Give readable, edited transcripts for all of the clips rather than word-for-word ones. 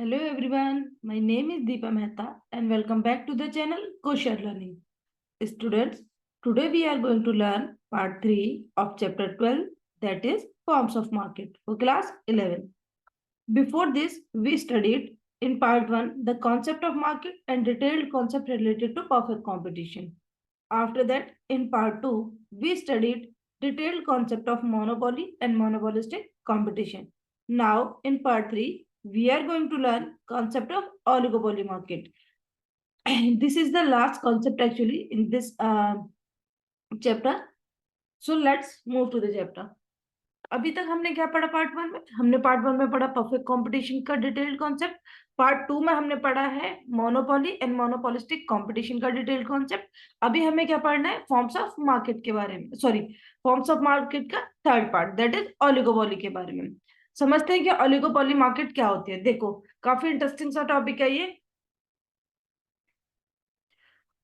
Hello everyone, my name is Deepa Mehta and welcome back to the channel Kosher Learning. Students, today we are going to learn part 3 of chapter 12, that is forms of market for class 11. Before this, we studied in part 1 the concept of market and detailed concept related to perfect competition. After that, in part 2, we studied detailed concept of monopoly and monopolistic competition. Now, in part 3, we are going to learn concept of oligopoly market. This is the last concept actually in this chapter. So let's move to the chapter. अभी तक हमने क्या पढ़ा part 1 में? हमने part 1 में पढ़ा perfect competition का डिटेल्ड कॉन्सेप्ट. पार्ट 2 में हमने पढ़ा है मोनोपोली एंड मोनोपोलिस्टिक कंपटीशन का डिटेल्ड कॉन्सेप्ट. अभी हमें क्या पढ़ना है? फॉर्म्स ऑफ मार्केट के बारे में, सॉरी, फॉर्म्स ऑफ मार्केट का third part, that is oligopoly के बारे में. समझते हैं कि ओलिगोपोली मार्केट क्या होती है. देखो, काफी इंटरेस्टिंग सा टॉपिक है ये.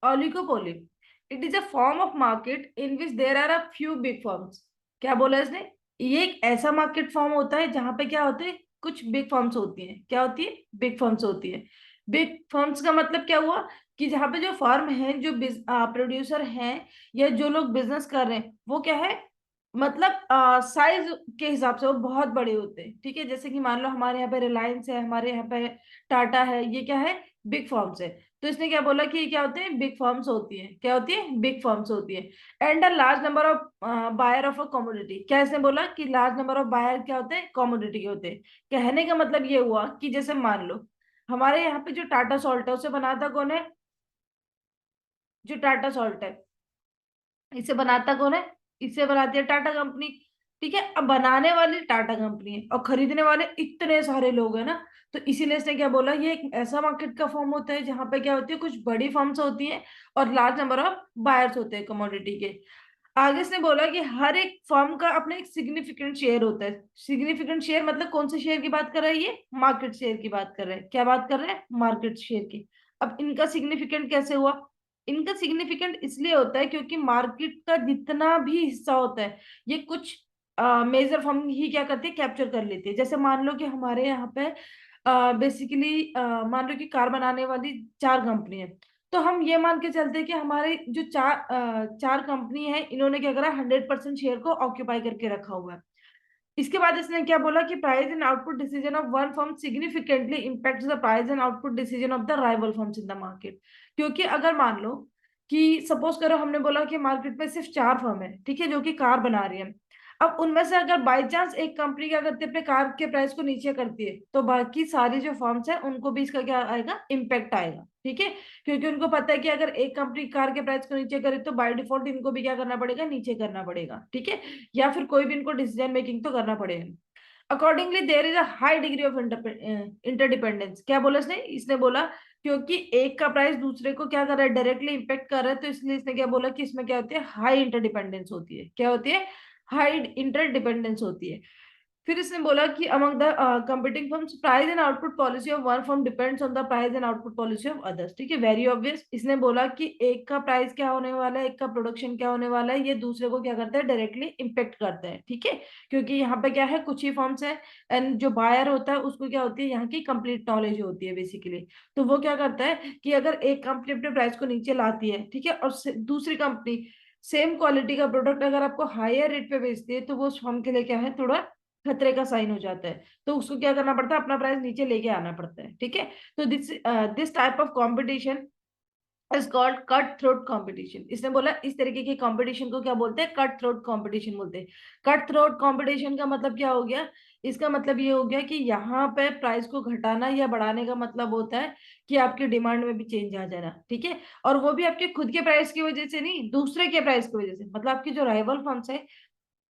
Oligopoly, it is a form of market in which there are a few big firms. क्या बोला इसने? ये एक ऐसा मार्केट फॉर्म होता है जहां पे क्या होते हैं, कुछ बिग फर्म्स होती हैं. क्या होती है? बिग फर्म्स होती है. बिग फर्म्स का मतलब क्या हुआ कि जहां पे जो फर्म है, जो प्रोड्यूसर हैं या जो लोग बिजनेस कर रहे हैं, वो क्या है, मतलब साइज के हिसाब से वो बहुत बड़े होते हैं. ठीक है, जैसे कि मान लो हमारे यहाँ पे रिलायंस है, हमारे यहाँ पे टाटा है, ये क्या है, बिग फर्म्स है. तो इसने क्या बोला कि ये क्या होते हैं, बिग फर्म्स होती है. क्या होती है? बिग फर्म्स होती है. And a large number of buyer of a commodity. क्या इसने बोला कि लार्ज नंबर ऑफ बायर क्या होते हैं, कमोडिटी के होते हैं. कहने का मतलब ये हुआ कि जैसे मान लो हमारे यहाँ पे जो टाटा सॉल्ट है उसे बनाता कौन है? जो टाटा सॉल्ट है इसे बनाता कौन है? इसे बनाती है टाटा कंपनी. ठीक है, अब बनाने वाली टाटा कंपनी है और खरीदने वाले इतने सारे लोग हैं ना. तो इसीलिए इसने क्या बोला, ये एक ऐसा मार्केट का फॉर्म होता है जहां पे क्या होती है, कुछ बड़ी फर्म्स होती हैं और लार्ज नंबर ऑफ बायर्स होते हैं कमोडिटी के. आगे इसने बोला कि हर एक फर्म का अपना एक सिग्निफिकेंट शेयर होता है. सिग्निफिकेंट शेयर मतलब कौन से शेयर की बात कर रहा है? ये मार्केट शेयर की बात कर रहे हैं. क्या बात कर रहे हैं? मार्केट शेयर की. अब इनका सिग्निफिकेंट कैसे हुआ? इनका सिग्निफिकेंट इसलिए होता है क्योंकि मार्केट का जितना भी हिस्सा होता है, ये कुछ मेजर फर्म ही क्या करती है, कैप्चर कर लेती है. जैसे मान लो कि हमारे यहाँ पे बेसिकली मान लो कि कार बनाने वाली 4 कंपनी है. तो हम ये मान के चलते हैं कि हमारे जो चार कंपनी है, इन्होंने क्या करा, 100% शेयर को ऑक्यूपाई करके रखा हुआ है. इसके बाद इसने क्या बोला कि price and output decision of one firm significantly impacts the price and output decision of the rival firms in the market. क्योंकि अगर मान लो कि सपोज करो हमने बोला कि मार्केट में सिर्फ 4 फर्म है, ठीक है, जो कि कार बना रही है. अब उनमें से अगर बाई चांस एक कंपनी क्या करती है, अपने कार के प्राइस को नीचे करती है, तो बाकी सारी जो फर्म्स है उनको भी इसका क्या आएगा, इम्पैक्ट आएगा. ठीक है, क्योंकि उनको पता है कि अगर एक कंपनी कार के प्राइस को नीचे करे तो बाय डिफॉल्ट इनको भी क्या करना पड़ेगा, नीचे करना पड़ेगा. ठीक है, या फिर कोई भी इनको डिसीजन मेकिंग तो करना पड़ेगा. Accordingly there is a high degree of interdependence. क्या बोला इसने? इसने बोला क्योंकि एक का प्राइस दूसरे को क्या कर रहा है, डायरेक्टली इंपेक्ट कर रहा है, तो इसलिए इसने क्या बोला कि इसमें क्या होती है, हाई इंटरडिपेंडेंस होती है. क्या होती है? हाई इंटरडिपेंडेंस होती है. फिर इसने बोला कि among the competing firms price and output policy of one firm depends on the price and output policy of others. ठीक है, वेरी ऑब्वियस. इसने बोला कि एक का प्राइस क्या होने वाला है, एक का प्रोडक्शन क्या होने वाला है, ये दूसरे को क्या करता है, डायरेक्टली इम्पेक्ट करता है. ठीक है, क्योंकि यहाँ पे क्या है, कुछ ही फर्म्स है एंड जो बायर होता है उसको क्या होती है, यहाँ की कंप्लीट नॉलेज होती है बेसिकली. तो वो क्या करता है कि अगर एक कंपनी अपने प्राइस को नीचे लाती है, ठीक है, और दूसरी कंपनी सेम क्वालिटी का प्रोडक्ट अगर आपको हायर रेट पे बेचती है, तो वो उस फर्म के लिए क्या है, थोड़ा खतरे का साइन हो जाता है. तो उसको क्या करना पड़ता है, अपना प्राइस नीचे लेके आना पड़ता है. ठीक है, तो this type of competition is called cut throat competition. इसने बोला इस तरीके की कंपटीशन को क्या बोलते हैं, कट थ्रोट कंपटीशन बोलते हैं. कट थ्रोट कंपटीशन का मतलब क्या हो गया? इसका मतलब ये हो गया कि यहाँ पे प्राइस को घटाना या बढ़ाने का मतलब होता है कि आपकी डिमांड में भी चेंज आ जाना. ठीक है, और वो भी आपके खुद के प्राइस की वजह से नहीं, दूसरे के प्राइस की वजह से, मतलब आपकी जो राइवल फर्म्स है,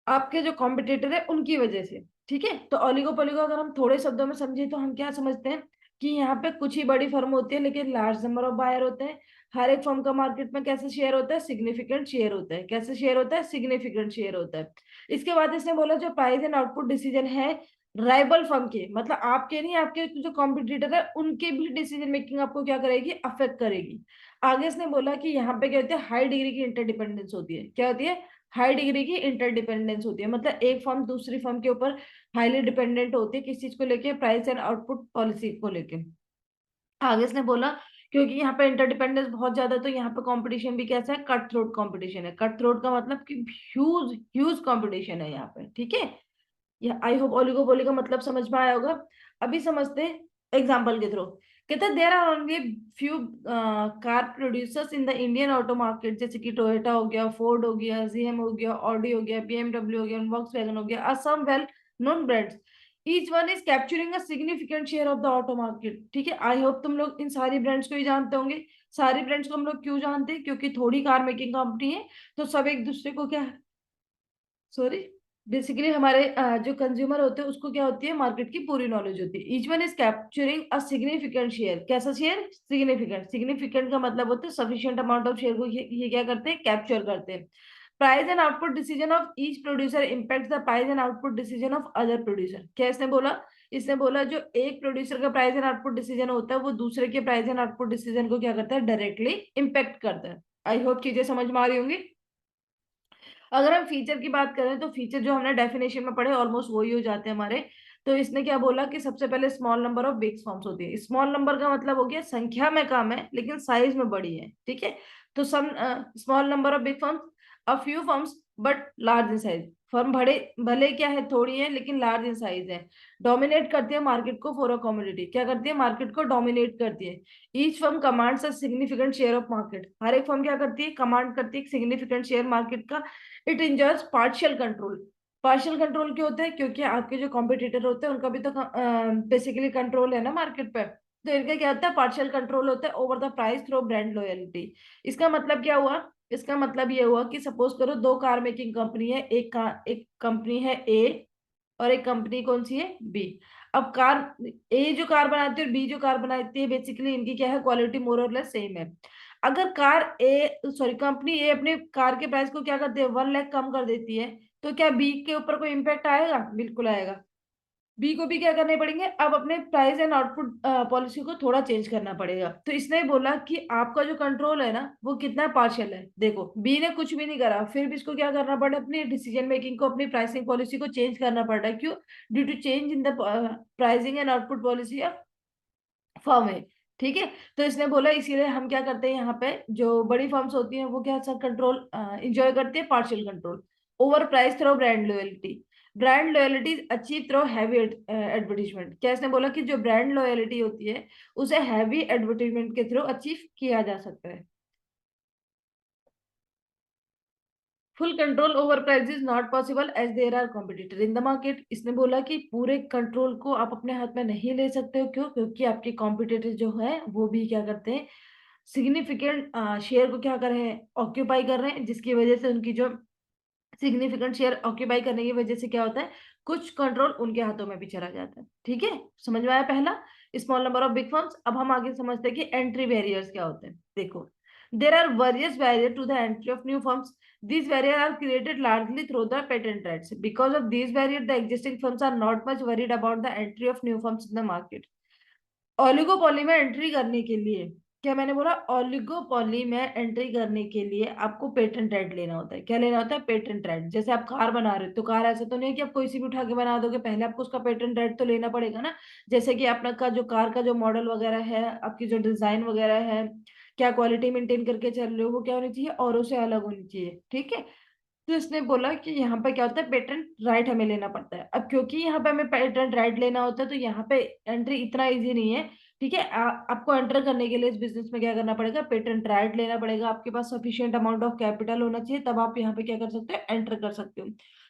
आपके जो कॉम्पिटिटर है, उनकी वजह से. ठीक है, तो ओलिगोपोली को अगर हम थोड़े शब्दों में समझे तो हम क्या समझते हैं कि यहाँ पे कुछ ही बड़ी फर्म होती है लेकिन लार्ज नंबर ऑफ बायर होते हैं. हर एक फर्म का मार्केट में कैसे शेयर होता है, सिग्निफिकेंट शेयर होता है. कैसे शेयर होता है? सिग्निफिकेंट शेयर होता है. इसके बाद इसने बोला जो प्राइस एंड आउटपुट डिसीजन है राइवल फर्म के, मतलब आपके नहीं, आपके जो कॉम्पिटिटर है उनके भी डिसीजन मेकिंग आपको क्या करेगी, अफेक्ट करेगी. आगे इसने बोला कि यहाँ पे क्या होता है, हाई डिग्री की इंटरडिपेंडेंस होती है. क्या होती है? हाई डिग्री की इंटरडिपेंडेंस होती है, मतलब एक फर्म दूसरी फर्म के ऊपर हाईली डिपेंडेंट होती है किस चीज को लेके, प्राइस एंड आउटपुट पॉलिसी को लेके। आगे इसने बोला क्योंकि यहाँ पे इंटरडिपेंडेंस बहुत ज्यादा है, तो यहाँ पे कंपटीशन भी कैसा है, कट थ्रोट कंपटीशन है। कट थ्रोट का मतलब कि ह्यूज ह्यूज कंपटीशन है यहाँ पे, ठीक है। या आई होप ओलिगोपोली का मतलब समझ में आया होगा। अभी समझते हैं एग्जांपल के थ्रू। कहते हैं there are only few car producers in the Indian auto market, जैसे कि टोयोटा हो गया, फोर्ड हो गया, जीएम हो गया, ऑडी हो गया, बीएमडब्ल्यू हो गया, वॉक्सवैगन हो गया, are some well known brands, each one is capturing a significant share of the auto market. ठीक है, आई होप तुम लोग इन सारी ब्रांड्स को ही जानते होंगे। सारी ब्रांड्स को हम लोग क्यों जानते हैं, क्योंकि थोड़ी कार मेकिंग कंपनी है, तो सब एक दूसरे को क्या, सॉरी, बेसिकली हमारे जो कंज्यूमर होते हैं उसको क्या होती है, मार्केट की पूरी नॉलेज होती है। Each one is capturing a significant share. कैसा शेयर, सिग्निफिकेंट। सिग्निफिकेंट का मतलब होता है सफिशिएंट अमाउंट ऑफ शेयर को ये क्या करते हैं, कैप्चर करते हैं। Price and output decision of each producer impact the price and output decision of other producer. क्या इसने बोला, इसने बोला जो एक प्रोड्यूसर का प्राइस एंड आउटपुट डिसीजन होता है वो दूसरे के प्राइस एंड आउटपुट डिसीजन को क्या करता है, डायरेक्टली इम्पैक्ट करता है। आई होप चीजें समझ में आ रही होंगी। अगर हम फीचर की बात करें तो फीचर जो हमने डेफिनेशन में पढ़े ऑलमोस्ट वही हो जाते हैं हमारे। तो इसने क्या बोला कि सबसे पहले small number of big forms होती है। स्मॉल नंबर का मतलब हो गया संख्या में कम है लेकिन साइज में बड़ी है, ठीक है। तो some small number of big firms, a few firms but large in size. Firm भले भले क्या है, थोड़ी है लेकिन लार्ज इन साइज है। डोमिनेट करती है मार्केट को फॉर अ कमोडिटी। क्या करती है, मार्केट को डोमिनेट करती है। Each firm commands a significant share of market. हर एक फर्म क्या करती है, कमांड करती है सिग्निफिकेंट शेयर मार्केट का। It enjoys partial control. Partial control क्यों होता है, क्योंकि आपके जो कॉम्पिटिटर होते हैं उनका भी तो बेसिकली कंट्रोल है ना मार्केट पे। तो इनका क्या होता है, पार्शियल कंट्रोल होता है over the price through brand loyalty. इसका मतलब क्या हुआ, इसका मतलब ये हुआ कि सपोज करो दो कार मेकिंग कंपनी है, एक कंपनी है ए और एक कंपनी कौन सी है, बी। अब कार ए जो कार बनाती है और बी जो कार बनाती है, बेसिकली इनकी क्या है, क्वालिटी मोर और लेस सेम है। अगर कार ए सॉरी कंपनी ए अपने कार के प्राइस को क्या करती है, 1 लाख कम कर देती है, तो क्या बी के ऊपर कोई इम्पैक्ट आएगा, बिल्कुल आएगा। बी को भी क्या करने पड़ेंगे, अब अपने प्राइस एंड आउटपुट पॉलिसी को थोड़ा चेंज करना पड़ेगा। तो इसने बोला कि आपका जो कंट्रोल है ना वो कितना पार्शियल है। देखो बी ने कुछ भी नहीं करा, फिर भी इसको क्या करना पड़ा, अपनी डिसीजन मेकिंग को, अपनी प्राइसिंग पॉलिसी को चेंज करना पड़ रहा है। क्यों, due to change in the pricing and output policy of firm है, ठीक है। तो इसने बोला इसीलिए हम क्या करते हैं, यहाँ पे जो बड़ी फर्म्स होती हैं वो क्या सा कंट्रोल इंजॉय करती है, partial control over price through brand loyalty. Brand loyalty achieve through heavy advertisement. क्या इसने बोला कि जो ब्रांड लॉयल्टी होती है उसे हैवी एडवर्टीजमेंट के थ्रू अचीव किया जा सकता है। Full control over price is not possible as there are competitor in the market. इसने बोला कि पूरे कंट्रोल को आप अपने हाथ में नहीं ले सकते हो। क्यों, क्योंकि आपके कॉम्पिटिटर जो है वो भी क्या करते हैं, सिग्निफिकेंट शेयर को क्या कर रहे हैं, ऑक्यूपाई कर रहे हैं, जिसकी वजह से उनकी जो सिग्निफिकेंट शेयर ऑक्यूपाई करने की वजह से क्या होता है, कुछ कंट्रोल उनके हाथों में भी चला जाता है। ठीक है, समझ में आया पहला, small number of big firms. अब हम आगे समझते हैं कि एंट्री बैरियर्स क्या होते हैं। देखो there are various barrier to the entry of new firms. These barriers are created largely through the patent rights. Because of these barriers, the existing firms are not much worried about the entry of new firms in the market. Oligopoly में entry करने के लिए, क्या मैंने बोला, oligopoly में entry करने के लिए आपको पेटेंट राइट लेना होता है। क्या लेना होता है, पेटेंट राइट। जैसे आप कार बना रहे हो तो कार ऐसा तो नहीं है कि आप कोई सी भी उठा के बना दोगे, पहले आपको उसका पेटेंट राइट तो लेना पड़ेगा ना। जैसे कि अपना का जो कार का जो मॉडल वगैरह है, आपकी जो डिजाइन वगैरह है, क्या क्वालिटी मेंटेन करके चल रहे हो, वो क्या होनी चाहिए, औरों से अलग होनी चाहिए, ठीक है। तो इसने बोला कि यहाँ पे क्या होता है, पेटेंट राइट हमें लेना पड़ता है। अब क्योंकि यहाँ पे हमें पेटेंट राइट लेना होता है तो यहाँ पे एंट्री इतना इजी नहीं है, ठीक है। आपको एंटर करने के लिए इस बिजनेस में क्या करना पड़ेगा, पेटेंट राइट लेना पड़ेगा। आपके पास सफिशिएंट अमाउंट ऑफ कैपिटल होना चाहिए, तब आप यहाँ पे क्या कर सकते हो, एंटर कर सकते हो।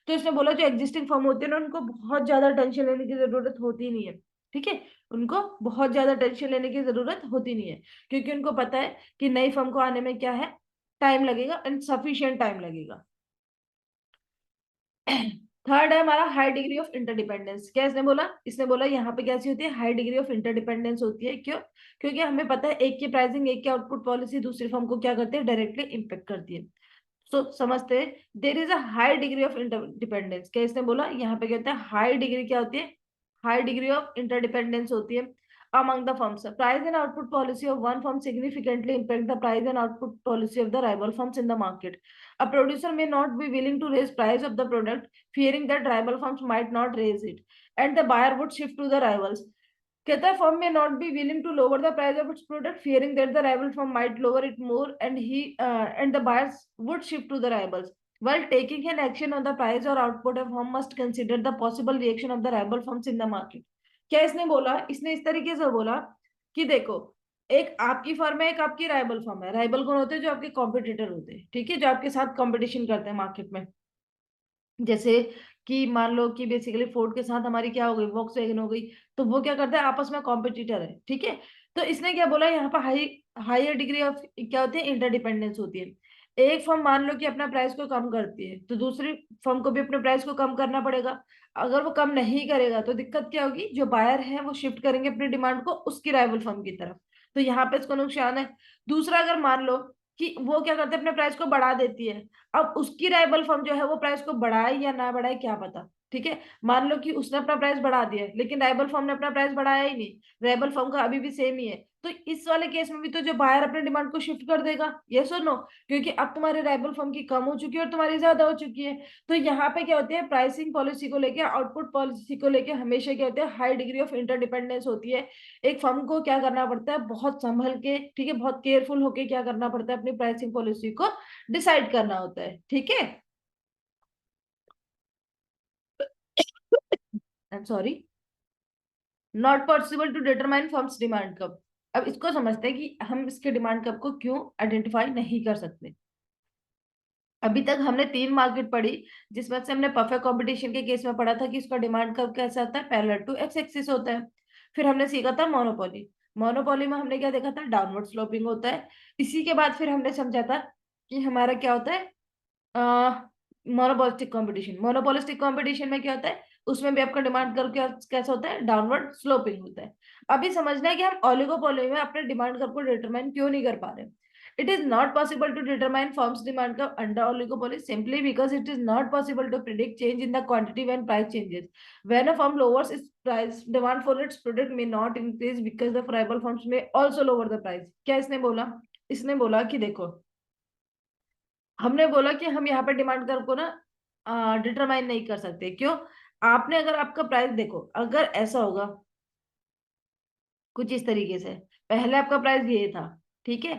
तो इसने बोला जो एग्जिस्टिंग फर्म होते हैं ना उनको बहुत ज्यादा टेंशन लेने की जरूरत होती नहीं है, ठीक है। उनको बहुत ज्यादा टेंशन लेने की जरूरत होती नहीं है, क्योंकि उनको पता है कि नई फर्म को आने में क्या है, टाइम लगेगा एंड सफिशियंट टाइम लगेगा। थर्ड है हमारा हाई डिग्री ऑफ इंटरडिपेंडेंस। क्या इसने बोला, इसने बोला यहाँ पे कैसी होती है, हाई डिग्री ऑफ इंटरडिपेंडेंस होती है। क्यों, क्योंकि हमें पता है एक की प्राइसिंग, एक की आउटपुट पॉलिसी दूसरी फर्म को क्या करती है, डायरेक्टली इम्पेक्ट करती है। सो समझते हैं, there is a high degree of interdependence. क्या इसने बोला, यहाँ पे कहते हैं हाई डिग्री क्या होती है, हाई डिग्री ऑफ इंटरडिपेंडेंस होती है among the firms. Price and output policy of one firm significantly impact the price and output policy of the rival firms in the market. A producer may not be willing to raise price of the product, fearing that rival firms might not raise it, and the buyer would shift to the rivals. कहता है firm may not be willing to lower the price of its product, fearing that the rival firm might lower it more, and the buyers would shift to the rivals. While taking an action on the price or output, a firm must consider the possible reaction of the rival firms in the market. क्या इसने बोला? इसने इस तरीके से बोला कि देखो, एक आपकी फर्म है, एक आपकी राइवल फर्म है। राइवल कौन होते हैं? जो आपके कॉम्पिटिटर होते हैं, ठीक है, जो आपके साथ कॉम्पिटिशन करते हैं मार्केट में। जैसे कि मान लो कि बेसिकली फोर्ड के साथ हमारी क्या हो गई, वॉक्सवैगन हो गई, तो वो क्या करता है, आपस में कॉम्पिटिटर है, ठीक है। तो इसने क्या बोला यहाँ पर, हाइयर डिग्री ऑफ क्या होती है, इंटरडिपेंडेंस होती है। एक फर्म मान लो कि अपना प्राइस को कम करती है, तो दूसरी फर्म को भी अपने प्राइस को कम करना पड़ेगा। अगर वो कम नहीं करेगा तो दिक्कत क्या होगी, जो बायर है वो शिफ्ट करेंगे अपनी डिमांड को उसकी राइवल फर्म की तरफ, तो यहाँ पे इसको नुकसान है। दूसरा, अगर मान लो कि वो क्या करते हैं, अपने प्राइस को बढ़ा देती है, अब उसकी राइवल फर्म जो है वो प्राइस को बढ़ाए या ना बढ़ाए क्या पता, ठीक है। मान लो कि उसने अपना प्राइस बढ़ा दिया लेकिन राइवल फर्म ने अपना प्राइस बढ़ाया ही नहीं, राइवल फर्म का अभी भी सेम ही है, तो इस वाले केस में भी तो जो बायर अपने डिमांड को शिफ्ट कर देगा, यस और नो, क्योंकि अब तुम्हारे राइवल फर्म की कम हो चुकी है और तुम्हारी ज्यादा हो चुकी है। तो यहाँ पे क्या होती है, प्राइसिंग पॉलिसी को लेके, आउटपुट पॉलिसी को लेके हमेशा क्या होता है, हाई डिग्री ऑफ इंटरडिपेंडेंस होती है। एक फर्म को क्या करना पड़ता है, बहुत संभल के, ठीक है, बहुत केयरफुल होके क्या करना पड़ता है, अपनी प्राइसिंग पॉलिसी को डिसाइड करना होता है, ठीक है। I am sorry, not possible to determine firm's demand curve. अब इसको समझते हैं कि हम इसके डिमांड कब को क्यों आइडेंटिफाई नहीं कर सकते। अभी तक हमने 3 मार्केट पढ़ी, जिसमें से हमने परफेक्ट कंपटीशन के केस में पढ़ा था कि इसका डिमांड कर्व कैसा होता है, पैरेलल टू एक्स एक्सिस होता है। फिर हमने सीखा था मोनोपोली। मोनोपोली में हमने क्या देखा था, डाउनवर्ड स्लोपिंग होता है। इसी के बाद फिर हमने समझा था कि हमारा क्या होता है, मोनोपोलिस्टिक कंपटीशन। मोनोपोलिस्टिक कंपटीशन में क्या होता है, उसमें भी आपका डिमांड कर्व कैसा होता है, डाउनवर्ड स्लोपिंग होता है। अभी समझना है कि हम ओलिगोपोली में अपने डिमांड कर्व को डिटरमाइन क्यों नहीं कर पा रहे। It is not possible to determine firm's demand curve under oligopoly simply because it is not possible to predict change in the quantity when price changes. When a firm lowers its price, demand for its product may not increase because the rival firms may also lower the price. क्या इसने बोला? इसने बोला कि देखो, हमने बोला कि हम यहाँ पे डिमांड कर्व को ना डिटरमाइन नहीं कर सकते। क्यों? आपने अगर आपका प्राइस देखो, अगर ऐसा होगा कुछ इस तरीके से, पहले आपका प्राइस ये था, ठीक है,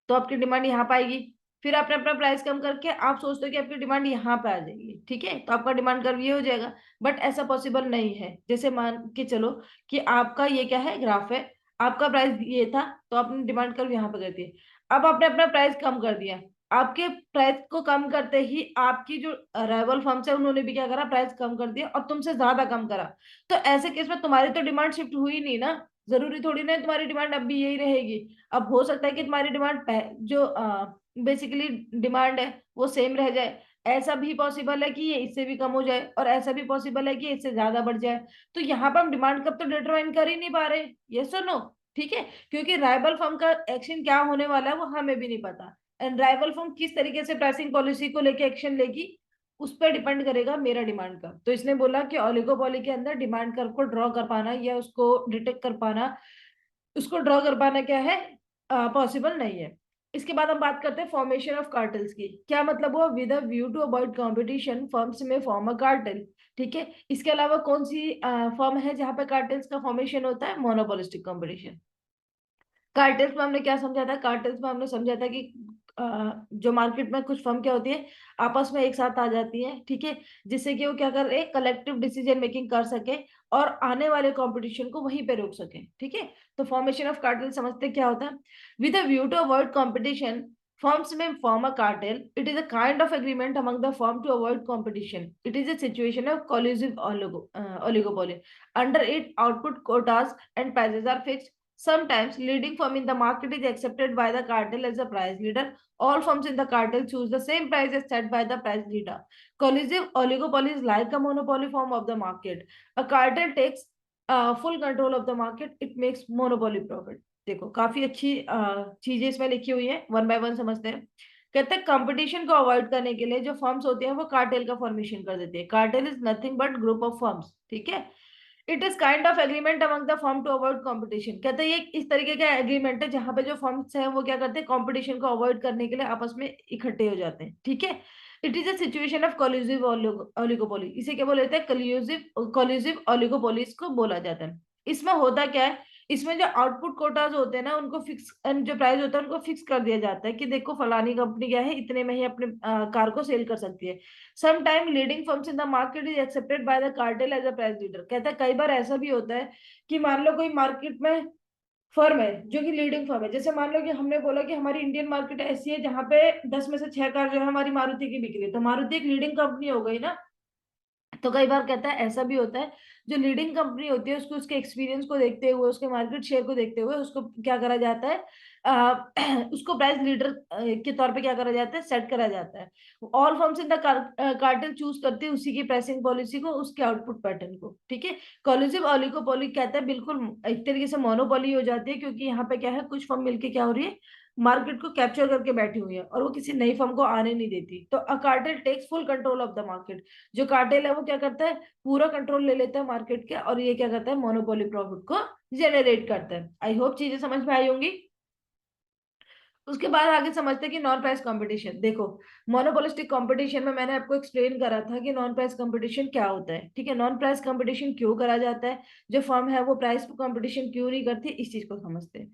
तो आपकी डिमांड यहाँ पे आएगी। फिर आपने अपना प्राइस कम करके आप सोचते हो कि आपकी डिमांड यहाँ पे आ जाएगी, ठीक है, तो आपका डिमांड कर्व ये हो जाएगा। बट ऐसा पॉसिबल नहीं है। जैसे मान के चलो कि आपका ये क्या है, ग्राफ है, आपका प्राइस ये था तो आपने डिमांड कर्व यहाँ पे कर दिया, अब आपने अपना प्राइस कम कर दिया। आपके प्राइस को कम करते ही आपकी जो राइवल फर्म्स है उन्होंने भी क्या करा, प्राइस कम कर दिया और तुमसे ज्यादा कम करा। तो ऐसे केस में तुम्हारी तो डिमांड शिफ्ट हुई नहीं ना, जरूरी थोड़ी ना तुम्हारी डिमांड अब भी यही रहेगी। अब हो सकता है कि तुम्हारी डिमांड जो बेसिकली डिमांड है वो सेम रह जाए, ऐसा भी पॉसिबल है कि ये इससे भी कम हो जाए, और ऐसा भी पॉसिबल है कि इससे ज्यादा बढ़ जाए। तो यहाँ पर हम डिमांड कब तो डिटरमाइन कर ही नहीं पा रहे, यस और नो, ठीक है, क्योंकि राइवल फर्म का एक्शन क्या होने वाला है वो हमें भी नहीं पता, एंड राइवल फर्म किस तरीके से प्राइसिंग पॉलिसी को लेके एक्शन लेगी उस पर डिपेंड करेगा मेरा डिमांड कर्व। तो इसने बोला कि ओलिगोपोली के अंदर डिमांड कर्व को ड्रॉ कर पाना या उसको डिटेक्ट कर पाना, उसको ड्रॉ कर पाना क्या है, पॉसिबल नहीं है। इसके बाद हम बात करते हैं फॉर्मेशन ऑफ कार्टेल्स की। क्या मतलब हुआ, with a view to avoid competition firms may form a cartel, ठीक है। इसके अलावा कौन सी फर्म है जहां पे कार्टेल्स का फॉर्मेशन होता है, मोनोपोलिस्टिक कंपटीशन। कार्टेल्स में हमने क्या समझा था, कार्टेल्स में हमने समझा था कि जो मार्केट में कुछ फर्म क्या होती है, आपस में एक साथ आ जाती है, ठीक है, जिससे कि वो क्या कर रहे, कलेक्टिव डिसीजन मेकिंग कर सके और आने वाले कंपटीशन को वहीं पे रोक सके, ठीक है। तो फॉर्मेशन ऑफ कार्टेल समझते क्या होता है, with a view to avoid competition firms may form a cartel. It is a kind of agreement among the firm to avoid competition. It is a situation of collusive oligopoly. Under it, output quotas and prices are fixed. Sometimes leading firm in the market is accepted by the cartel as a price leader. All firms in the cartel choose the same price as set by the price leader. Collusive oligopoly is like a monopoly form of the market. A cartel takes full control of the market. It makes monopoly profit. देखो काफी अच्छी चीजें इसमें लिखी हुई है, one by one समझते हैं। कहते हैं कंपटीशन को अवॉइड करने के लिए जो फर्म्स होती हैं वो कार्टेल का फॉर्मेशन कर देती है। Cartel is nothing but group of firms, ठीक है। It is kind of agreement among the firm to avoid competition. कहते हैं ये इस तरीके का एग्रीमेंट है जहां पे जो फर्म्स हैं वो क्या करते हैं, कंपटीशन को अवॉइड करने के लिए आपस में इकट्ठे हो जाते हैं, ठीक है। It is a situation of collusive oligopoly, इसे क्या बोले जाते हैं, कोलिजिव ओलिगोपोली इसको बोला जाता है। इसमें होता क्या है, इसमें जो आउटपुट कोटाज होते हैं ना उनको फिक्स, जो प्राइस होता है उनको फिक्स कर दिया जाता है कि देखो फलानी कंपनी क्या है इतने में ही अपने कार को सेल कर सकती है। Sometime leading firms in the market is accepted by the cartel as a price leader। कहता है कई बार ऐसा भी होता है कि मान लो कोई मार्केट में फर्म है जो कि लीडिंग फर्म है, जैसे मान लो कि हमने बोला कि हमारी इंडियन मार्केट ऐसी है जहां पे 10 में से 6 कार जो है हमारी मारुति की बिक रही है, तो मारुति एक लीडिंग कंपनी हो गई ना। तो कई बार कहता है ऐसा भी होता है, जो लीडिंग कंपनी होती है उसको उसके एक्सपीरियंस को देखते हुए, उसके मार्केट शेयर को देखते हुए उसको क्या करा जाता है, उसको प्राइस लीडर के तौर पे क्या करा जाता है, सेट करा जाता है। All firms in the cartel choose करते हैं उसी की प्राइसिंग पॉलिसी को, उसके आउटपुट पैटर्न को, ठीक है। कोलिजिव ओलिगोपोली कहता है बिल्कुल एक तरीके से मोनोपोली हो जाती है, क्योंकि यहाँ पे क्या है, कुछ फर्म मिलके क्या हो रही है, मार्केट को कैप्चर करके बैठी हुई है और वो किसी नई फर्म को आने नहीं देती। तो a cartel takes full control of the market. जो कार्टेल है वो क्या करता है, पूरा कंट्रोल ले लेता है मार्केट के, और ये क्या करता है, मोनोपोली प्रॉफिट को जेनरेट करता है। आई होप चीजें समझ में आई होंगी। उसके बाद आगे समझते हैं कि नॉन प्राइस कंपटीशन। देखो, मोनोपोलिस्टिक कंपटीशन में मैंने आपको एक्सप्लेन करा था कि नॉन प्राइस कंपटीशन क्या होता है, ठीक है। नॉन प्राइस कंपटीशन क्यों करा जाता है, जो फर्म है वो प्राइस कंपटीशन क्यों नहीं करती, इस चीज को समझते हैं।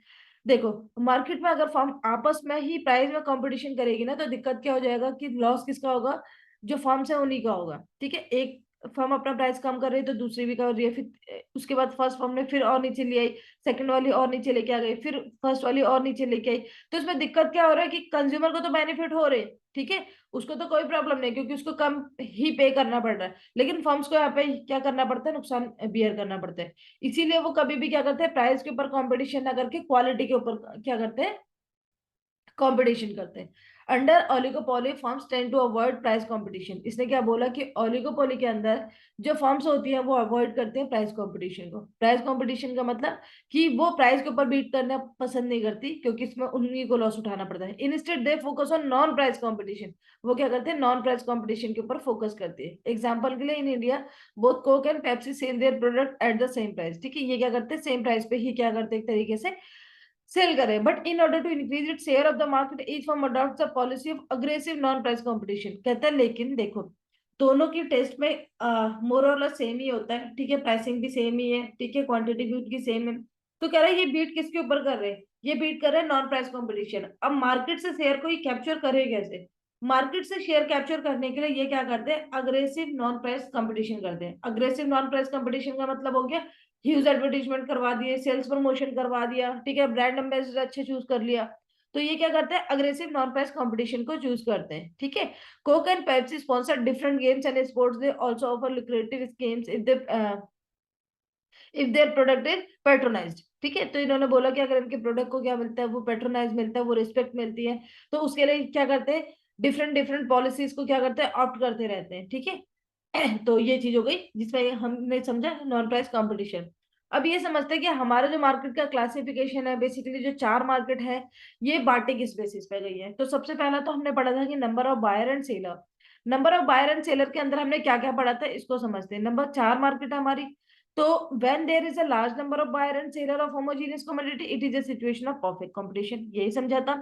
देखो, मार्केट में अगर फर्म आपस में ही प्राइस में कंपटीशन करेगी ना, तो दिक्कत क्या हो जाएगा कि लॉस किसका होगा, जो फर्म्स है उन्हीं का होगा, ठीक है। एक फर्म अपना प्राइस कम कर रही है तो दूसरी भी कर रही है, फिर उसके बाद फर्स्ट फर्म ने फिर और नीचे ले आई, सेकंड वाली और नीचे लेके आ गई, फिर फर्स्ट वाली और नीचे लेके आई। तो इसमें दिक्कत क्या हो रहा है कि कंज्यूमर को तो बेनिफिट हो रहे हैं, ठीक है, उसको तो कोई प्रॉब्लम नहीं क्योंकि उसको कम ही पे करना पड़ रहा है, लेकिन फर्म्स को यहाँ पे क्या करना पड़ता है, नुकसान बियर करना पड़ता है। इसीलिए वो कभी भी क्या करते हैं, प्राइस के ऊपर कंपटीशन ना करके क्वालिटी के ऊपर क्या करते हैं, कंपटीशन करते हैं। Under oligopoly firms tend to avoid price competition. इसने क्या बोला कि ओलिगोपोली के अंदर जो फर्म्स होती हैं वो अवॉइड करते हैं प्राइस कंपटीशन को। प्राइस कंपटीशन का मतलब कि वो प्राइस के ऊपर बीट करना पसंद नहीं करती, क्योंकि इसमें उन्हीं को लॉस उठाना पड़ता है। Instead they focus on non price competition. वो क्या करते हैं, नॉन प्राइस कंपटीशन के ऊपर फोकस करते हैं। एग्जाम्पल के लिए, in India both Coke and Pepsi sell their product at the same price, ठीक है। ये क्या करते हैं, सेम प्राइस पे ही क्या करते हैं, एक तरीके से सेल करे। But in order to increase it share of the market each firm adopts a policy of aggressive non price competition. कहता है लेकिन देखो, दोनों की टेस्ट में मोर और लेस सेम ही होता है, ठीक है, प्राइसिंग भी सेम ही है, ठीक है, क्वांटिटी भी उनकी सेम है। तो कह रहा है ये बीट किसके ऊपर कर रहे हैं, ये बीट कर रहे हैं नॉन प्राइस कंपटीशन। अब मार्केट से शेयर को ये कैप्चर करे कैसे, मार्केट से शेयर कैप्चर करने के लिए ये क्या करते हैं, अग्रेसिव नॉन प्राइस कंपटीशन करते हैं। अग्रेसिव नॉन प्राइस कंपटीशन का मतलब हो गया, ह्यूज एडवर्टीजमेंट करवा दिए, सेल्स प्रमोशन करवा दिया, ठीक है, ब्रांड एम्बेसडर अच्छे चूज कर लिया। तो ये क्या करते हैं, अग्रेसिव नॉन प्राइस कंपटीशन को चूज करते हैं, ठीक है। Coke and Pepsi sponsor different games and sports, they also offer lucrative games if their product is patronized, ठीक है। तो इन्होंने बोला कि अगर इनके प्रोडक्ट को क्या मिलता है, वो पेट्रोनाइज मिलता है, वो रिस्पेक्ट मिलती है, तो उसके लिए क्या करते हैं, डिफरेंट डिफरेंट पॉलिसीज को क्या करते हैं, ऑप्ट करते रहते हैं, ठीक है। तो ये चीज हो गई जिसमें हमने समझा नॉन प्राइस कंपटीशन। अब ये समझते हैं कि हमारा जो मार्केट का क्लासिफिकेशन है, बेसिकली जो 4 मार्केट है, ये बांटे किस बेसिस पे गई है। तो सबसे पहला तो हमने पढ़ा था कि number of buyer and seller. Number of buyer and seller के अंदर हमने क्या क्या पढ़ा था, इसको समझते हैं। नंबर 4 मार्केट है हमारी। तो when there is a large number of buyer and seller of homogeneous commodity, it is a situation of perfect competition। यही समझा था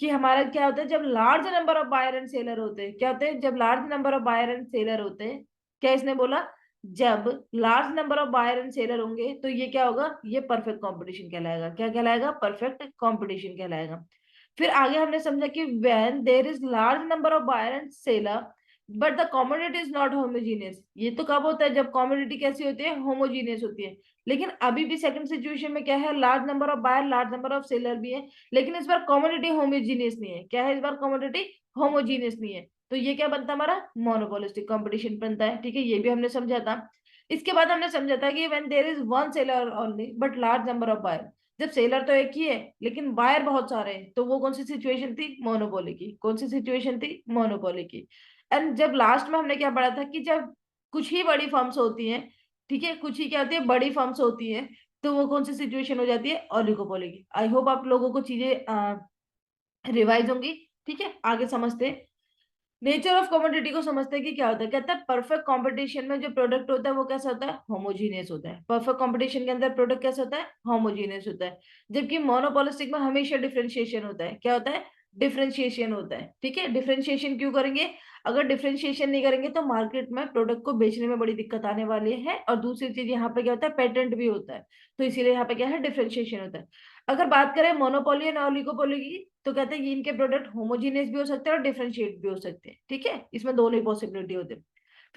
कि हमारा क्या होता है, जब large number of buyer and seller होते हैं, क्या होते हैं, जब large number of buyer and seller होते हैं, क्या इसने बोला, जब large number of buyer and seller होंगे तो ये क्या होगा, ये परफेक्ट कंपटीशन कहलाएगा। क्या कहलाएगा, परफेक्ट कंपटीशन कहलाएगा। फिर आगे हमने समझा कि when there is large number of buyer and seller but the commodity is not homogeneous. ये तो कब होता है, जब कॉमोडिटी कैसी होती है, होमोजीनियस होती है। लेकिन अभी भी सेकंड सिचुएशन में क्या है, large number of buyer, large number of seller भी है, लेकिन इस बार कॉमोडिटी होमोजीनियस नहीं है। क्या है, इस बार कॉमोडिटी होमोजीनियस नहीं है। तो ये क्या बनता है, हमारा मोनोपोलिस्टिक कंपटीशन बनता है, ठीक है। ये भी हमने समझा था। इसके बाद हमने समझा था कि when there is one seller only but large number of buyer. जब सेलर तो एक ही है लेकिन बायर बहुत सारे हैं, तो वो कौन सी सिचुएशन थी, मोनोपोली की। कौन सी सिचुएशन थी, मोनोपोली की। एंड जब लास्ट में हमने क्या पढ़ा था कि जब कुछ ही बड़ी फर्म्स होती हैं, ठीक है, कुछ ही क्या होती है, बड़ी फर्म्स होती हैं, तो वो कौन सी सिचुएशन हो जाती है, ओलिगोपोली की। आई होप आप लोगों को चीजें रिवाइज होंगी, ठीक है। आगे समझते हैं। नेचर ऑफ कमोडिटी को समझते हैं कि क्या होता है। कहता है परफेक्ट कंपटीशन में जो प्रोडक्ट होता है वो कैसा होता है, होमोजीनियस होता है। परफेक्ट कंपटीशन के अंदर प्रोडक्ट कैसा होता है, होमोजीनियस होता है। जबकि मोनोपोलिस्टिक में हमेशा डिफरेंशिएशन होता है। क्या होता है, डिफरेंशिएशन होता है। ठीक है, डिफरेंशिएशन क्यों करेंगे, अगर डिफरेंशिएशन नहीं करेंगे तो मार्केट में प्रोडक्ट को बेचने में बड़ी दिक्कत आने वाली है। और दूसरी चीज यहाँ पे क्या होता है, पेटेंट भी होता है। तो इसीलिए यहाँ पे क्या है, डिफरेंशिएशन होता है। अगर बात करें मोनोपोली एंड ओलिगोपोली की, तो कहते हैं कि इनके प्रोडक्ट होमोजीनियस भी हो सकते हैं और डिफरेंशिएट भी हो सकते हैं। ठीक है, इसमें दोनों ही पॉसिबिलिटी होते हैं।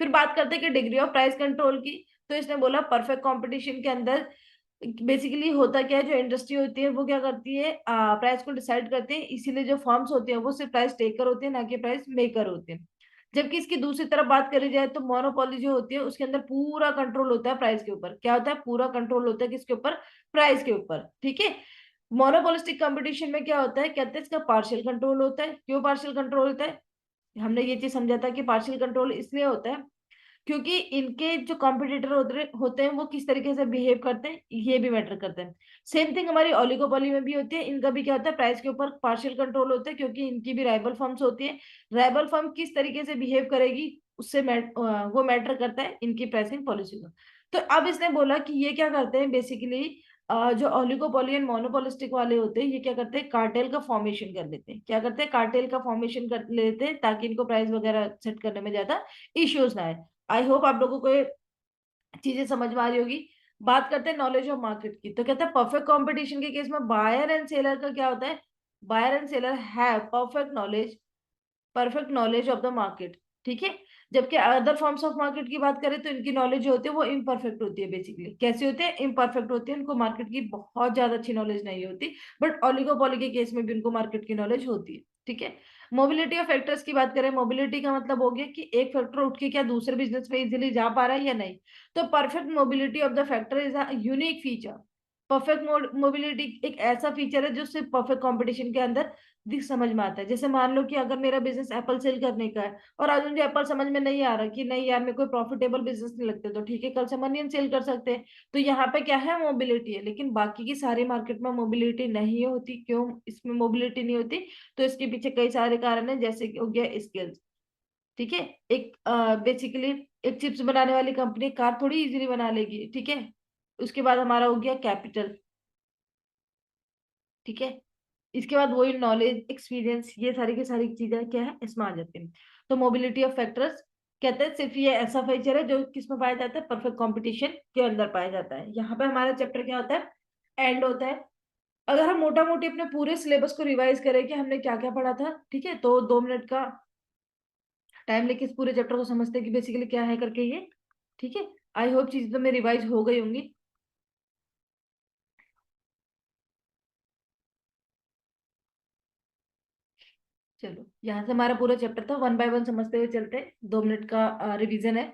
फिर बात करते हैं कि डिग्री ऑफ प्राइस कंट्रोल की। तो इसने बोला परफेक्ट कंपटीशन के अंदर बेसिकली होता क्या है, जो इंडस्ट्री होती है वो क्या करती है, प्राइस को डिसाइड करते हैं। इसीलिए जो फर्म्स होते हैं वो सिर्फ प्राइस टेकर होते हैं, ना कि प्राइस मेकर होते हैं। जबकि इसकी दूसरी तरफ बात करी जाए तो मोनोपोली जो होती है उसके अंदर पूरा कंट्रोल होता है प्राइस के ऊपर। क्या होता है, पूरा कंट्रोल होता है किसके ऊपर, प्राइस के ऊपर। ठीक है, मोनोपोलिस्टिक कंपटीशन में क्या होता है, कहते हैं इसका पार्शियल कंट्रोल होता है। क्यों पार्शियल कंट्रोल होता है, हमने ये चीज समझा था कि पार्शियल कंट्रोल इसलिए होता है क्योंकि इनके जो कॉम्पिटिटर होते हैं वो किस तरीके से बिहेव करते हैं ये भी मैटर करते हैं। सेम थिंग हमारी ओलिगोपोली में भी होती है। इनका भी क्या होता है, प्राइस के ऊपर पार्शियल कंट्रोल होता है क्योंकि इनकी भी राइवल फर्म्स होती है। राइवल फर्म किस तरीके से बिहेव करेगी उससे वो मैटर करता है इनकी प्राइसिंग पॉलिसी का। तो अब इसने बोला कि ये क्या करते हैं बेसिकली, जो ओलिगोपोली एंड मोनोपोलिस्टिक वाले होते हैं ये क्या करते हैं, कार्टेल का फॉर्मेशन कर लेते हैं। क्या करते हैं, कार्टेल का फॉर्मेशन कर लेते हैं ताकि इनको प्राइस वगैरह सेट करने में ज्यादा इश्यूज ना आए। आई होप आप लोगों को ये चीजें समझ में आ रही होगी। बात करते हैं नॉलेज ऑफ मार्केट की। तो कहते हैं परफेक्ट कंपटीशन के केस में बायर एंड सेलर का क्या होता है, buyer and seller have perfect knowledge of the market. ठीक है, जबकि अदर फॉर्म्स ऑफ मार्केट की बात करें तो इनकी नॉलेज जो होती है वो इम्परफेक्ट होती है। बेसिकली कैसे होते हैं, इम्परफेक्ट होती है, उनको मार्केट की बहुत ज्यादा अच्छी नॉलेज नहीं होती। बट ओलिगोपोली के केस में भी उनको मार्केट की नॉलेज होती है। ठीक है, मोबिलिटी ऑफ फैक्टर्स की बात करें, मोबिलिटी का मतलब हो गया कि एक फैक्टर उठ के क्या दूसरे बिजनेस में इजीली जा पा रहा है या नहीं। तो perfect mobility of the factor is a unique feature. Perfect mobility एक ऐसा फीचर है जो सिर्फ परफेक्ट कंपटीशन के अंदर दिख समझ में आता है। जैसे मान लो कि अगर मेरा बिजनेस एप्पल सेल करने का है और आज मुझे एप्पल समझ में नहीं आ रहा कि नहीं यार मेरे को प्रॉफिटेबल बिजनेस नहीं लगते, तो ठीक है कल से हम अनियन सेल कर सकते हैं। तो यहाँ पे क्या है, मोबिलिटी है। लेकिन बाकी की सारी मार्केट में मोबिलिटी नहीं होती। क्यों इसमें मोबिलिटी नहीं होती, तो इसके पीछे कई सारे कारण है, जैसे कि हो गया स्किल्स। ठीक है, एक बेसिकली एक चिप्स बनाने वाली कंपनी कार थोड़ी इजीली बना लेगी। ठीक है, उसके बाद हमारा हो गया कैपिटल। ठीक है, इसके बाद वही नॉलेज एक्सपीरियंस, ये सारी की सारी चीजें क्या है इसमें आ जाती हैं। तो मोबिलिटी ऑफ फैक्टर्स कहते हैं सिर्फ ये ऐसा फीचर है जो किसमें पाया जाता है, परफेक्ट कंपटीशन के अंदर पाया जाता है। यहाँ पे हमारा चैप्टर क्या होता है, एंड होता है। अगर हम मोटा मोटी अपने पूरे सिलेबस को रिवाइज करें कि हमने क्या क्या पढ़ा था, ठीक है, तो 2 मिनट का टाइम लेके इस पूरे चैप्टर को समझते हैं कि बेसिकली क्या है करके ये। ठीक है, आई होप चीज तो मेरी रिवाइज हो गई होंगी। चलो, यहाँ से हमारा पूरा चैप्टर था, वन बाय वन समझते हुए चलते हैं। 2 मिनट का रिवीजन है।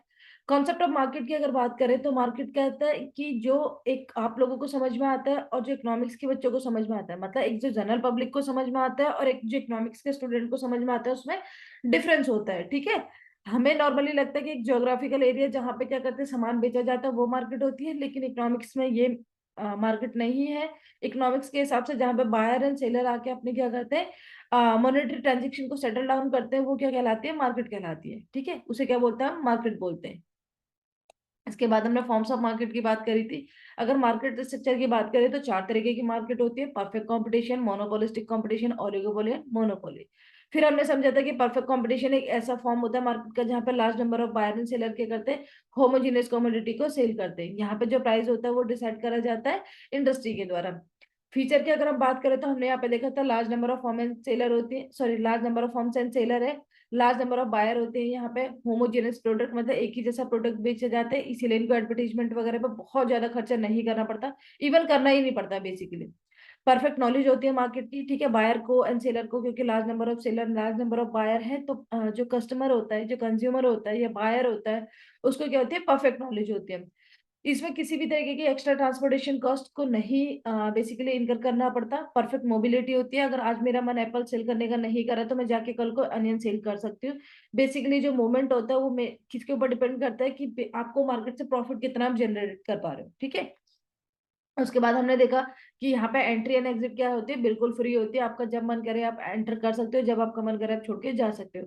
कॉन्सेप्ट ऑफ मार्केट की अगर बात करें तो मार्केट कहता है कि जो एक आप लोगों को समझ में आता है और जो इकोनॉमिक्स के बच्चों को समझ में आता है, मतलब एक जो जनरल पब्लिक को समझ में आता है और एक जो इकोनॉमिक्स के स्टूडेंट को समझ में आता है, उसमें डिफरेंस होता है। ठीक है, हमें नॉर्मली लगता है कि एक ज्योग्राफिकल एरिया जहाँ पे क्या करते हैं सामान बेचा जाता है वो मार्केट होती है, लेकिन इकोनॉमिक्स में ये मार्केट नहीं है। इकोनॉमिक्स के हिसाब से जहाँ पे बायर एंड सेलर आके अपने क्या करते हैं, मॉनेटरी ट्रांजेक्शन को सेटल डाउन करते हैं, वो क्या कहलाती है, मार्केट कहलाती है। ठीक है, उसे क्या बोलते हैं, मार्केट बोलते हैं। इसके बाद हमने फॉर्म्स ऑफ मार्केट की बात करी थी। अगर मार्केट स्ट्रक्चर की बात करें तो 4 तरीके की मार्केट होती है, perfect competition, monopolistic competition, oligopoly, monopoly. फिर हमने समझा था कि परफेक्ट कंपटीशन एक ऐसा फॉर्म होता है मार्केट का जहाँ पे large number of buyer and seller के करते हैं, होमोजेनियस कमोडिटी को सेल करते हैं। यहाँ पे जो प्राइस होता है वो डिसाइड करा जाता है इंडस्ट्री के द्वारा। फीचर की अगर हम बात करें तो हमने यहाँ पे देखा था large number of form and seller होती है, sorry large number of forms and seller है, लार्ज नंबर ऑफ बायर होते हैं। यहाँ पे होमोजेनियस प्रोडक्ट मतलब एक ही जैसा प्रोडक्ट बेचे जाते हैं, इसीलिए इनको एडवर्टीजमेंट वगैरह पे बहुत ज्यादा खर्चा नहीं करना पड़ता, इवन करना ही नहीं पड़ता बेसिकली। परफेक्ट नॉलेज होती है मार्केट की। ठीक है, बायर को एंड सेलर को, क्योंकि large number of seller large number of buyer है, तो जो कस्टमर होता है, जो कंज्यूमर होता है या बायर होता है, उसको क्या होती है, परफेक्ट नॉलेज होती है। इसमें किसी भी तरीके की एक्स्ट्रा ट्रांसपोर्टेशन कॉस्ट को नहीं बेसिकली इनकर करना पड़ता। परफेक्ट मोबिलिटी होती है, अगर आज मेरा मन एप्पल सेल करने का नहीं करा तो मैं जाके कल को अनियन सेल कर सकती हूँ। बेसिकली जो मूवमेंट होता है वो किसके ऊपर डिपेंड करता है कि आपको मार्केट से प्रॉफिट कितना आप जनरेट कर पा रहे हो। ठीक है, उसके बाद हमने देखा कि यहाँ पे एंट्री एंड एग्जिट क्या होती है, बिल्कुल फ्री होती है। आपका जब मन करे आप एंटर कर सकते हो, जब आपका मन करे आप छोड़ के जा सकते हो।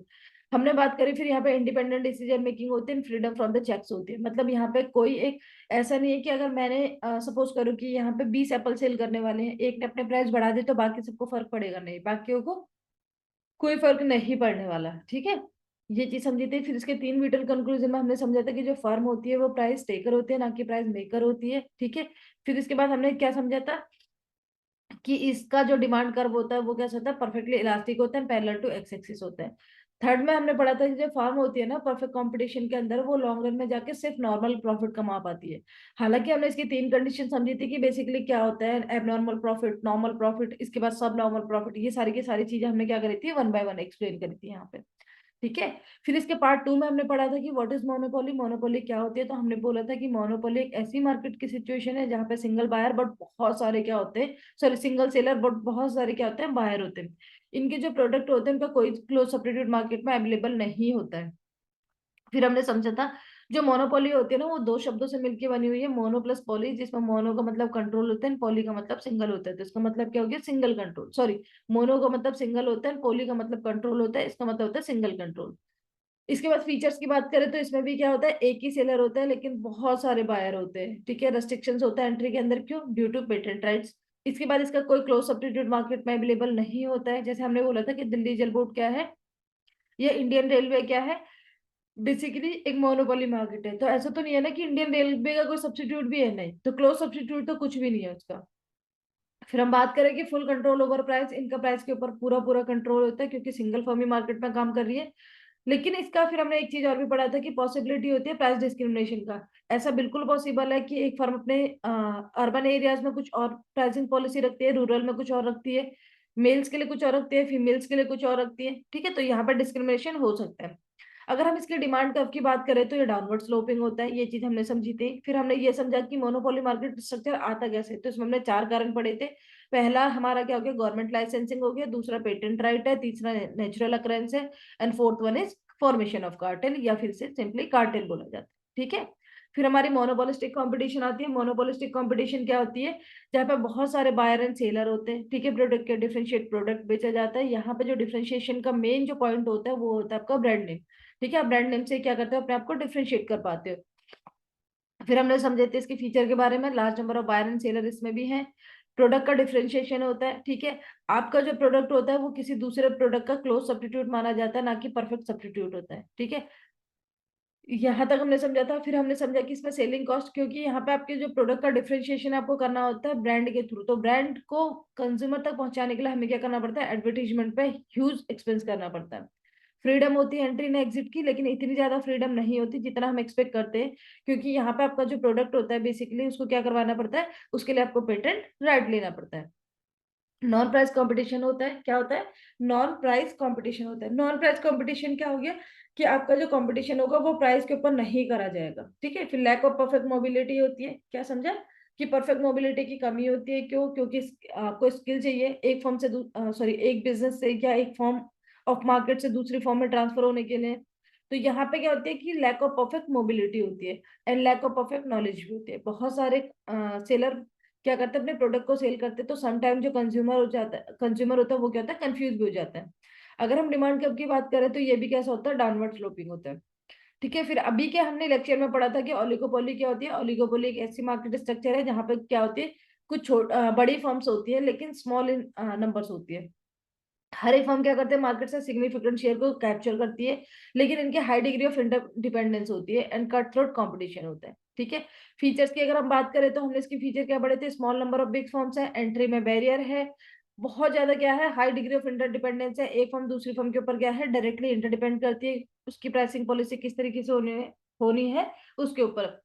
हमने बात करी फिर यहाँ पे इंडिपेंडेंट डिसीजन मेकिंग होती है, फ्रीडम फ्रॉम द चेक्स होती है। मतलब यहाँ पे कोई एक ऐसा नहीं है कि अगर मैंने सपोज करूँ कि यहाँ पे 20 एप्पल सेल करने वाले हैं, एक ने अपने प्राइस बढ़ा दी तो बाकी सबको फर्क पड़ेगा नहीं, बाकियों को कोई फर्क नहीं पड़ने वाला, ठीक है। ये चीज समझी थी। फिर इसके 3 विटल कंक्लूजन में हमने समझा था कि जो फर्म होती है वो प्राइस टेकर होती है, ना कि प्राइस मेकर होती है, ठीक है। फिर इसके बाद हमने क्या समझा था कि इसका जो डिमांड कर्व होता है वो कैसा होता है, परफेक्टली इलास्टिक होता है, पैरेलल टू एक्स एक्सिस होता है। थर्ड में हमने पढ़ा था कि जो फर्म होती है ना परफेक्ट कंपटीशन के अंदर, वो लॉन्ग रन में जाके सिर्फ नॉर्मल प्रॉफिट कमा पाती है। हालांकि हमने इसकी 3 कंडीशन समझी थी कि बेसिकली क्या होता है एबनॉर्मल प्रॉफिट, नॉर्मल प्रॉफिट, इसके बाद सब नॉर्मल प्रॉफिट, ये सारी की सारी चीजें हमने क्या करी थी, वन बाय वन एक्सप्लेन करी थी यहाँ पे, ठीक है। फिर इसके पार्ट 2 में हमने पढ़ा था कि व्हाट इज मोनोपोली, मोनोपोली क्या होती है। तो हमने बोला था कि मोनोपोली एक ऐसी मार्केट की सिचुएशन है जहाँ पे सिंगल बायर बट बहुत सारे क्या होते हैं, सॉरी सिंगल सेलर बट बहुत सारे क्या होते हैं, बायर होते हैं। इनके जो प्रोडक्ट होते हैं उनका कोई क्लोज सब्स्टिट्यूट मार्केट में अवेलेबल नहीं होता है। फिर हमने समझा था जो मोनोपोली होती है ना वो 2 शब्दों से मिलकर बनी हुई है, मोनो प्लस पॉली, जिसमें मोनो का मतलब कंट्रोल होता है, पॉली का मतलब सिंगल होता है। तो इसका मतलब क्या हो गया, सिंगल कंट्रोल, सॉरी, मोनो का मतलब सिंगल होता है, पॉली का मतलब कंट्रोल होता है, इसका मतलब होता है सिंगल कंट्रोल। इसके बाद फीचर्स की बात करें तो इसमें भी क्या होता है, एक ही सेलर होता है लेकिन बहुत सारे बायर होते हैं, ठीक है। रेस्ट्रिक्शंस होता है एंट्री के अंदर, क्यों, ड्यू टू पेटेंट राइट्स। इसके बाद इसका कोई क्लोज सब्स्टिट्यूट मार्केट में अवेलेबल नहीं होता है। जैसे हमने बोला था कि दिल्ली जल बोर्ड क्या है, ये इंडियन रेलवे क्या है, बेसिकली एक मोनोपोली मार्केट है। तो ऐसा तो नहीं है ना कि इंडियन रेलवे का कोई सब्स्टिट्यूट भी है, नहीं, तो क्लोज सब्स्टिट्यूट तो कुछ भी नहीं है उसका। फिर हम बात करें कि फुल कंट्रोल ओवर प्राइस, इनका प्राइस के ऊपर पूरा पूरा कंट्रोल होता है क्योंकि सिंगल फर्म ही मार्केट में काम कर रही है। लेकिन इसका फिर हमने एक चीज और भी पढ़ा था कि पॉसिबिलिटी होती है प्राइस डिस्क्रिमिनेशन का। ऐसा बिल्कुल पॉसिबल है कि एक फर्म अपने अर्बन एरियाज में कुछ और प्राइसिंग पॉलिसी रखती है, रूरल में कुछ और रखती है, मेल्स के लिए कुछ और रखती है, फीमेल्स के लिए कुछ और रखती है, ठीक है। तो यहाँ पर डिस्क्रिमिनेशन हो सकता है। अगर हम इसके डिमांड कर्व की बात करें तो ये डाउनवर्ड स्लोपिंग होता है, ये चीज हमने समझी थी। फिर हमने ये समझा कि मोनोपोली मार्केट स्ट्रक्चर आता कैसे, तो इसमें हमने 4 कारण पढ़े थे। पहला हमारा क्या हो गया, गवर्नमेंट लाइसेंसिंग हो गया, दूसरा पेटेंट राइट है, तीसरा नेचुरल अकरेंस है, and fourth one is formation of cartel, या फिर से सिंपली कार्टेल बोला जाता है, ठीक है। फिर हमारी मोनोपोलिस्टिक कंपटीशन आती है। मोनोपोलिस्टिक कंपटीशन क्या होती है, जहाँ पे बहुत सारे बायर एंड सेलर होते हैं, ठीक है, प्रोडक्ट के डिफरेंशिएट प्रोडक्ट बेचा जाता है। यहाँ पे जो डिफरेंशिएशन का मेन जो पॉइंट होता है वो होता है आपका ब्रांड नेम, ठीक है। आप ब्रांड नेम से क्या करते हो, अपने आप को डिफरेंशिएट कर पाते हो। फिर हमने समझे थे इसके फीचर के बारे में, large number of buyer and seller इसमें भी है। प्रोडक्ट का डिफरेंशिएशन होता है, ठीक है। आपका जो प्रोडक्ट होता है वो किसी दूसरे प्रोडक्ट का क्लोज सब्स्टिट्यूट माना जाता है, ना कि परफेक्ट सब्स्टिट्यूट होता है, ठीक है। यहाँ तक हमने समझा था। फिर हमने समझा कि इसमें सेलिंग कॉस्ट, क्योंकि यहाँ पे आपके जो प्रोडक्ट का डिफरेंशिएशन आपको करना होता है ब्रांड के थ्रू, तो ब्रांड को कंज्यूमर तक पहुंचाने के लिए हमें क्या करना पड़ता है, एडवर्टीजमेंट पे ह्यूज एक्सपेंस करना पड़ता है। फ्रीडम होती है एंट्री ने एग्जिट की, लेकिन इतनी ज्यादा फ्रीडम नहीं होती जितना हम एक्सपेक्ट करते हैं, क्योंकि यहाँ पे आपका जो प्रोडक्ट होता है बेसिकली उसको क्या करवाना पड़ता है, उसके लिए आपको पेटेंट राइट लेना पड़ता है। नॉन प्राइस कंपटीशन होता है, क्या होता है, नॉन प्राइस कंपटीशन होता है। नॉन प्राइस कंपटीशन क्या हो गया, कि आपका जो कंपटीशन होगा वो प्राइस के ऊपर नहीं करा जाएगा, ठीक है। फिर लैक ऑफ परफेक्ट मोबिलिटी होती है, क्या समझा, कि परफेक्ट मोबिलिटी की कमी होती है, क्यों, क्योंकि आपको स्किल चाहिए एक फॉर्म से सॉरी एक बिजनेस से या एक फॉर्म ऑफ मार्केट से दूसरी फॉर्म में ट्रांसफर होने के लिए। तो यहाँ पे क्या होती है कि लैक ऑफ परफेक्ट मोबिलिटी होती है, and lack of perfect knowledge भी होती है। बहुत सारे सेलर क्या करते हैं, अपने प्रोडक्ट को सेल करते हैं, तो समटाइम जो कंज्यूमर हो जाता है, कंज्यूमर होता है वो क्या होता है, कंफ्यूज भी हो जाता है। अगर हम डिमांड कर्व की बात करें तो ये भी कैसा होता है, डाउनवर्ड स्लोपिंग होता है, ठीक है। फिर अभी क्या हमने लेक्चर में पढ़ा था कि ओलिगोपोली क्या होती है। ओलिगोपोली एक ऐसी मार्केट स्ट्रक्चर है जहाँ पे क्या होती है, कुछ बड़ी फर्म्स होती है लेकिन स्मॉल इन नंबर्स होती है। हर एक फर्म क्या करते हैं, मार्केट से सिग्निफिकेंट शेयर को कैप्चर करती है, लेकिन इनके हाई डिग्री ऑफ इंटरडिपेंडेंस होती है, एंड कट थ्रोट कॉम्पिटिशन होता है, ठीक है। फीचर्स की अगर हम बात करें तो हमने इसके फीचर क्या पढ़े थे, small number of big firms है, एंट्री में बैरियर है, बहुत ज्यादा क्या है, हाई डिग्री ऑफ इंटरडिपेंडेंस है, एक फर्म दूसरी फर्म के ऊपर क्या है, डायरेक्टली इंटरडिपेंड करती है, उसकी प्राइसिंग पॉलिसी किस तरीके से होनी है उसके ऊपर,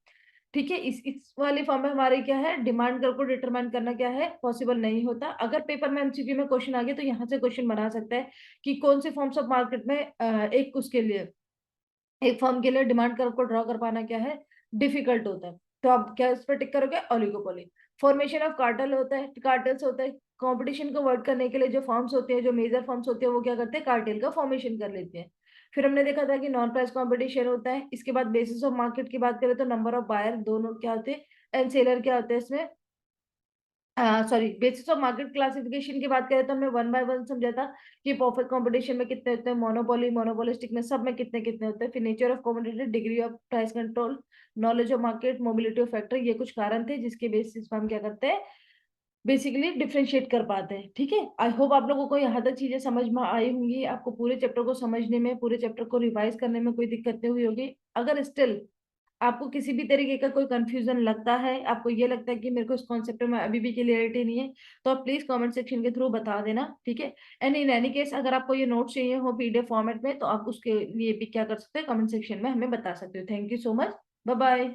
ठीक है। इस वाली फॉर्म में हमारे क्या है, डिमांड कर्व को डिटरमाइन करना क्या है, पॉसिबल नहीं होता। अगर पेपर में एमसीक्यू में क्वेश्चन आ गया तो यहाँ से क्वेश्चन बना सकता है कि कौन से फॉर्म्स ऑफ मार्केट में एक उसके लिए, एक फर्म के लिए डिमांड कर्व को ड्रॉ कर पाना क्या है, डिफिकल्ट होता है। तो आप क्या इस पर टिक करोगे, ओलिगोपोली। फॉर्मेशन ऑफ कार्टेल होता है, कार्टेल्स होता है, कंपटीशन को वर्क करने के लिए जो फर्म्स होते हैं, जो मेजर फर्म्स होते हैं वो क्या करते हैं, कार्टेल का फॉर्मेशन कर लेते हैं। फिर हमने देखा था कि नॉन प्राइस कंपटीशन होता है। इसके बाद बेसिस ऑफ मार्केट की बात करें तो नंबर ऑफ बायर दोनों क्या होते हैं, एंड सेलर क्या होते हैं इसमें, sorry, basis of market classification की बात करें तो हमने वन बाय वन समझा था कि परफेक्ट कंपटीशन में कितने होते हैं, मोनोपोली मोनोपोलिस्टिक में सब में कितने कितने होते हैं, फिर nature of competitor, degree of price control, knowledge of market, mobility of factor, ये कुछ कारण थे जिसके बेसिस पर हम क्या करते हैं, बेसिकली डिफ्रेंशिएट कर पाते हैं। ठीक है, आई होप आप लोगों को यहाँ तक चीजें समझ में आई होंगी, आपको पूरे चैप्टर को समझने में, पूरे चैप्टर को रिवाइज करने में कोई दिक्कत नहीं हुई होगी। अगर स्टिल आपको किसी भी तरीके का कोई कंफ्यूजन लगता है, आपको ये लगता है कि मेरे को इस कॉन्सेप्ट में अभी भी क्लियरिटी नहीं है, तो आप प्लीज कमेंट सेक्शन के थ्रू बता देना। ठीक है, एंड इन एनी केस अगर आपको ये नोट्स चाहिए हो पीडीएफ फॉर्मेट में, तो आप उसके लिए भी क्या कर सकते हैं, कमेंट सेक्शन में हमें बता सकते हो। Thank you so much, bye bye.